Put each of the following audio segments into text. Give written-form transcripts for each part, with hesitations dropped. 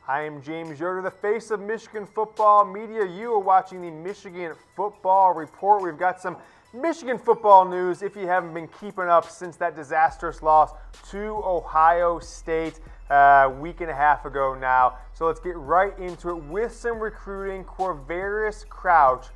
I am James Yoder, the face of Michigan football media. You are watching the Michigan Football Report. We've got some Michigan football news if you haven't been keeping up since that disastrous loss to Ohio State a week and a half ago now. So let's get right into it with some recruiting. Quavaris Crouch,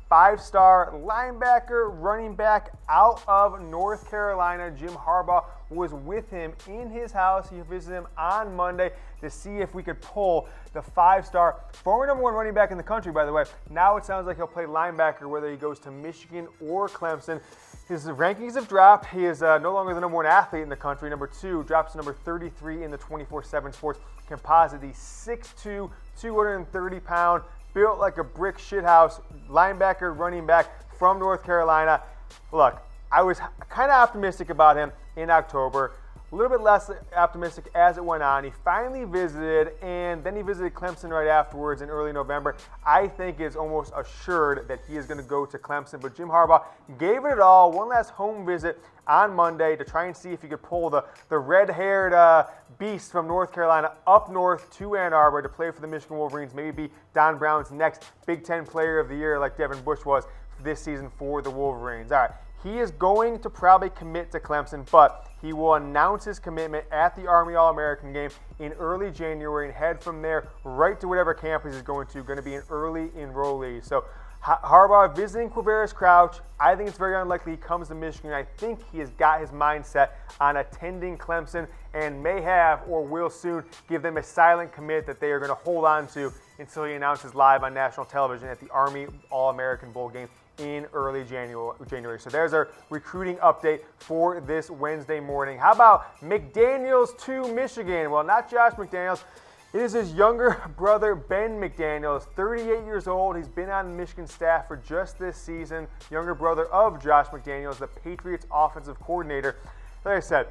five-star linebacker, running back out of North Carolina. Jim Harbaugh was with him in his house. He visited him on Monday to see if we could pull the five-star, former number one running back in the country, by the way. Now it sounds like he'll play linebacker whether he goes to Michigan or Clemson. His rankings have dropped. He is no longer the number one athlete in the country. Number two drops to number 33 in the 24/7 Sports composite. The 6'2", 230-pound, built like a brick shithouse linebacker, running back from North Carolina. Look, I was kind of optimistic about him in October. A little bit less optimistic as it went on. He finally visited, and then he visited Clemson right afterwards in early November. I think it's almost assured that he is going to go to Clemson, but Jim Harbaugh gave it all. One last home visit on Monday to try and see if he could pull the red-haired beast from North Carolina up north to Ann Arbor to play for the Michigan Wolverines, maybe be Don Brown's next Big Ten Player of the Year like Devin was this season for the Wolverines. All right, he is going to probably commit to Clemson, but he will announce his commitment at the Army All-American game in early January and head from there right to whatever campus he's going to be an early enrollee. So Harbaugh visiting Quavaris Crouch. I think it's very unlikely he comes to Michigan. I think he has got his mindset on attending Clemson and may have or will soon give them a silent commit that they are going to hold on to until he announces live on national television at the Army All-American Bowl game in early January. So there's our recruiting update for this Wednesday morning. How about McDaniels to Michigan? Well, not Josh McDaniels. It is his younger brother, Ben McDaniels, 38 years old. He's been on the Michigan staff for just this season. Younger brother of Josh McDaniels, the Patriots offensive coordinator. Like I said,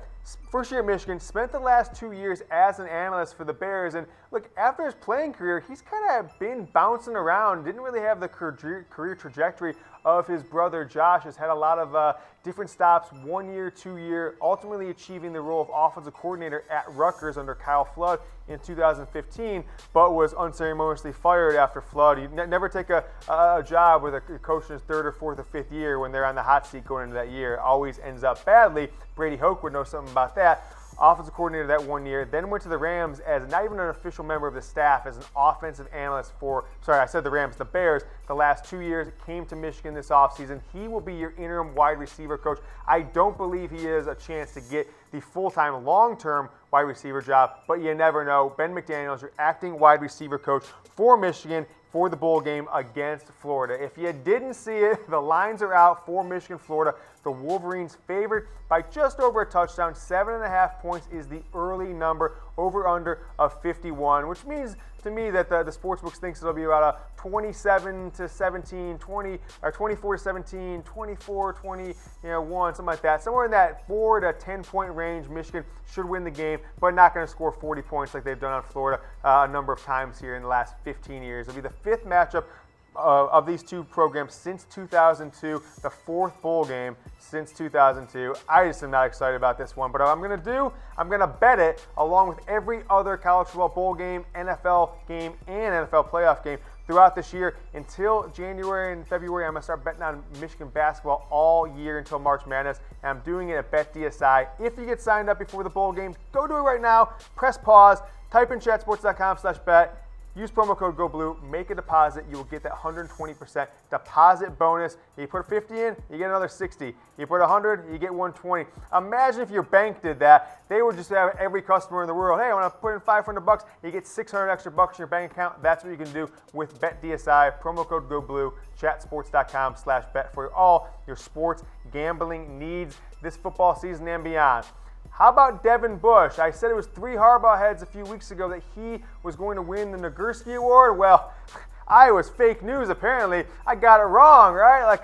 first year at Michigan, spent the last 2 years as an analyst for the Bears. And look, after his playing career, he's kind of been bouncing around. Didn't really have the career trajectory of his brother Josh. Has had a lot of different stops, 1 year, 2 year, ultimately achieving the role of offensive coordinator at Rutgers under Kyle Flood in 2015, but was unceremoniously fired after Flood. You never take a job with a coach in his third or fourth or fifth year when they're on the hot seat going into that year. Always ends up badly. Brady Hoke would know something about that. Offensive coordinator that 1 year, then went to the Rams as not even an official member of the staff, as an offensive analyst for, the Bears, the last 2 years. Came to Michigan this offseason. He will be your interim wide receiver coach. I don't believe he has a chance to get the full-time, long-term wide receiver job, but you never know. Ben McDaniels, your acting wide receiver coach for Michigan for the bowl game against Florida. If you didn't see it, the lines are out for Michigan, Florida. The Wolverines favored by just over a touchdown. 7.5 points is the early number, over-under of 51, which means to me that the sportsbooks thinks it'll be about a 27-17, 24-17, 24-21, something like that. Somewhere in that 4 to 10 point range, Michigan should win the game, but not going to score 40 points like they've done on Florida a number of times here in the last 15 years. It'll be the fifth matchup of these two programs since 2002, the fourth bowl game since 2002. I just am not excited about this one, but what I'm going to bet it along with every other college football bowl game, NFL game, and NFL playoff game throughout this year until January and February. I'm going to start betting on Michigan basketball all year until March Madness, and I'm doing it at BetDSI. If you get signed up before the bowl game, go do it right now. Press pause, type in chatsports.com/bet. Use promo code GOBLUE, make a deposit. You will get that 120% deposit bonus. You put 50 in, you get another 60. You put 100, you get 120. Imagine if your bank did that. They would just have every customer in the world, hey, I want to put in $500, you get $600 extra bucks in your bank account. That's what you can do with BetDSI. Promo code GOBLUE, chatsports.com/bet for all your sports gambling needs this football season and beyond. How about Devin? I said it was 3 Harbaugh heads a few weeks ago that he was going to win the Nagurski Award. Well, I was fake news, apparently. I got it wrong, right? Like,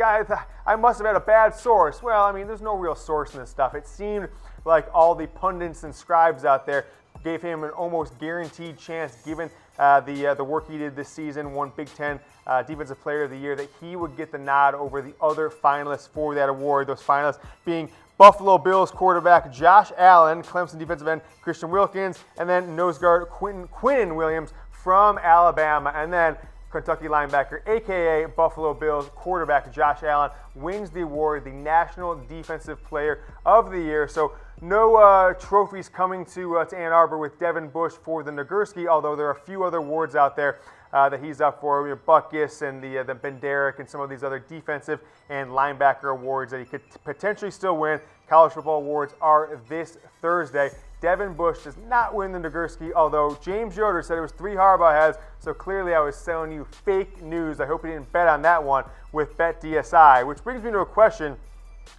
I must have had a bad source. Well, I mean, there's no real source in this stuff. It seemed like all the pundits and scribes out there gave him an almost guaranteed chance, given the work he did this season, won Big Ten Defensive Player of the Year, that he would get the nod over the other finalists for that award. Those finalists being Buffalo Bills quarterback Josh Allen, Clemson defensive end Christian Wilkins, and then nose guard Quinnen Williams from Alabama. And then Kentucky linebacker, a.k.a. Buffalo Bills quarterback Josh Allen, wins the award, the National Defensive Player of the Year. So no trophies coming to Ann Arbor with Devin Bush for the Nagurski, although there are a few other awards out there that he's up for. Butkus and the Benderek and some of these other defensive and linebacker awards that he could potentially still win. College football awards are this Thursday. Devin Bush does not win the Nagurski, although James Yoder said it was 3 Harbaugh heads, so clearly I was selling you fake news. I hope you didn't bet on that one with BetDSI, which brings me to a question.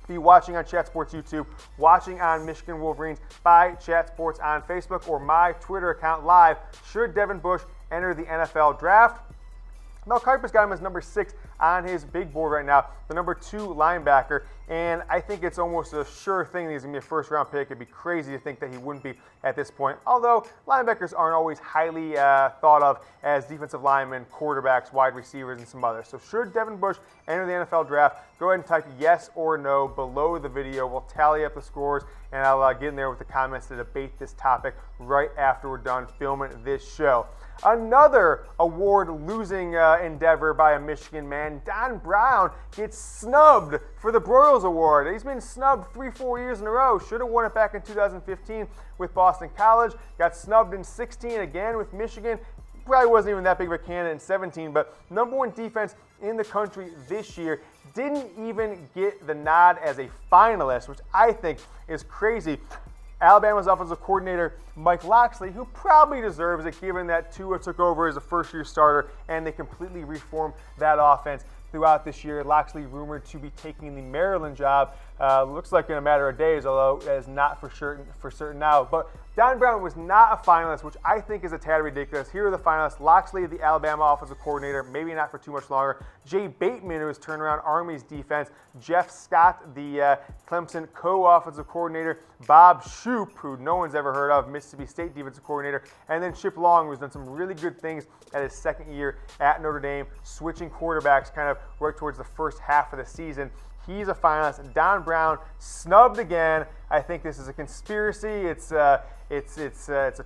Be watching on Chat Sports YouTube, watching on Michigan Wolverines by Chat Sports on Facebook or my Twitter account live. Should Devin Bush enter the NFL draft? Mel Kiper's got him as number 6 on his big board right now, the number 2 linebacker, and I think it's almost a sure thing that he's going to be a first-round pick. It'd be crazy to think that he wouldn't be at this point, although linebackers aren't always highly thought of as defensive linemen, quarterbacks, wide receivers, and some others. So should Devin Bush enter the NFL draft? Go ahead and type yes or no below the video. We'll tally up the scores, and I'll get in there with the comments to debate this topic right after we're done filming this show. Another award-losing endeavor by a Michigan man, Don Brown, gets snubbed for the Broyles Award. He's been snubbed 3-4 years in a row. Should have won it back in 2015 with Boston College. Got snubbed in 16 again with Michigan. Probably wasn't even that big of a candidate in 17, but number 1 defense in the country this year. Didn't even get the nod as a finalist, which I think is crazy. Alabama's offensive coordinator, Mike Locksley, who probably deserves it given that Tua took over as a first-year starter and they completely reformed that offense throughout this year. Locksley rumored to be taking the Maryland job. Looks like in a matter of days, although it is not for certain now. But Don Brown was not a finalist, which I think is a tad ridiculous. Here are the finalists. Locksley, the Alabama offensive coordinator, maybe not for too much longer. Jay Bateman, who has turned around Army's defense. Jeff Scott, the Clemson co-offensive coordinator. Bob Shoop, who no one's ever heard of, Mississippi State defensive coordinator. And then Chip Long, who's done some really good things at his second year at Notre Dame, switching quarterbacks kind of right towards the first half of the season. He's a finalist. Don Brown snubbed again. I think this is a conspiracy. It's a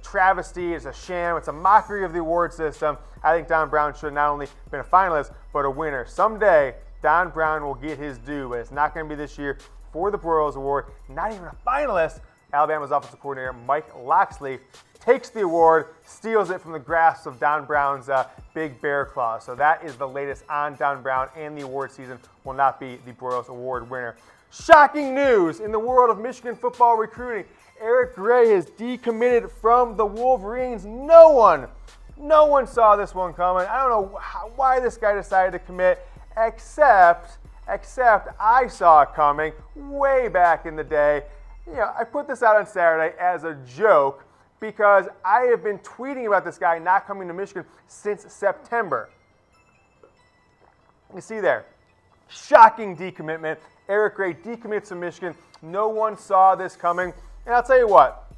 travesty. It's a sham. It's a mockery of the award system. I think Don Brown should have not only been a finalist, but a winner. Someday, Don Brown will get his due, but it's not going to be this year for the Broyles Award. Not even a finalist. Alabama's offensive coordinator, Mike Locksley, takes the award, steals it from the grasp of Don Brown's big bear claw. So that is the latest on Don Brown, and the award season will not be the Broyles Award winner. Shocking news in the world of Michigan football recruiting. Eric Gray has decommitted from the Wolverines. No one saw this one coming. I don't know why this guy decided to commit, except I saw it coming way back in the day. I put this out on Saturday as a joke because I have been tweeting about this guy not coming to Michigan since September. You see there, shocking decommitment. Eric Gray decommits to Michigan. No one saw this coming. And I'll tell you what,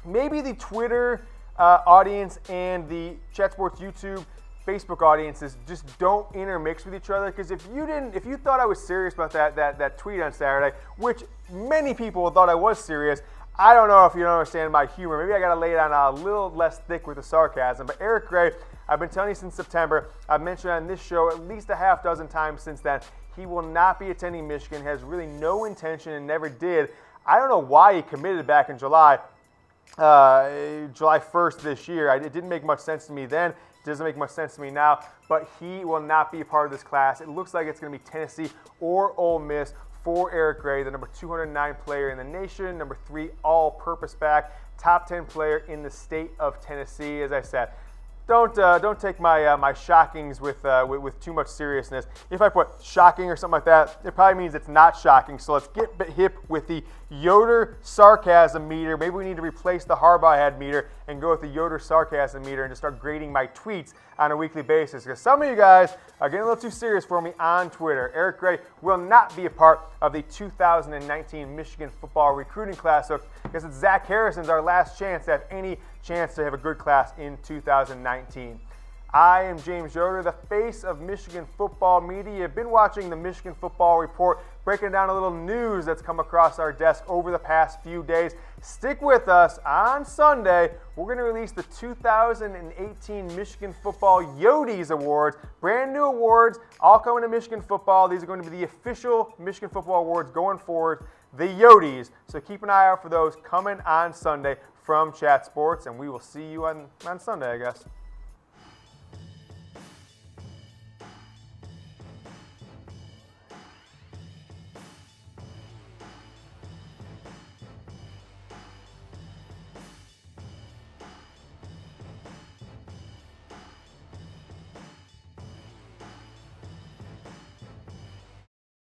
maybe the Twitter audience and the Chat Sports YouTube, Facebook audiences just don't intermix with each other, because if you thought I was serious about that tweet on Saturday, which many people thought I was serious, I don't know if you don't understand my humor. Maybe I got to lay it on a little less thick with the sarcasm. But Eric Gray, I've been telling you since September, I've mentioned on this show at least a half dozen times since then, he will not be attending Michigan, has really no intention and never did. I don't know why he committed back in July 1st this year. It didn't make much sense to me then. It doesn't make much sense to me now. But he will not be a part of this class. It looks like it's going to be Tennessee or Ole Miss for Eric Gray, the number 209 player in the nation, number 3 all-purpose back, top 10 player in the state of Tennessee. As I said, don't take my shockings with too much seriousness. If I put shocking or something like that, it probably means it's not shocking. So let's get hip with the Yoder sarcasm meter. Maybe we need to replace the Harbaugh head meter and go with the Yoder sarcasm meter and just start grading my tweets on a weekly basis, because some of you guys are getting a little too serious for me on Twitter. Eric Gray will not be a part of the 2019 Michigan football recruiting class. So I guess it's Zach Harrison's our last chance to have any chance to have a good class in 2019. I am James Yoder, the face of Michigan football media. You've been watching the Michigan Football Report breaking down a little news that's come across our desk over the past few days. Stick with us. On Sunday, we're going to release the 2018 Michigan Football Yodes Awards. Brand new awards, all coming to Michigan football. These are going to be the official Michigan Football Awards going forward, the Yodes. So keep an eye out for those coming on Sunday from Chat Sports, and we will see you on Sunday, I guess.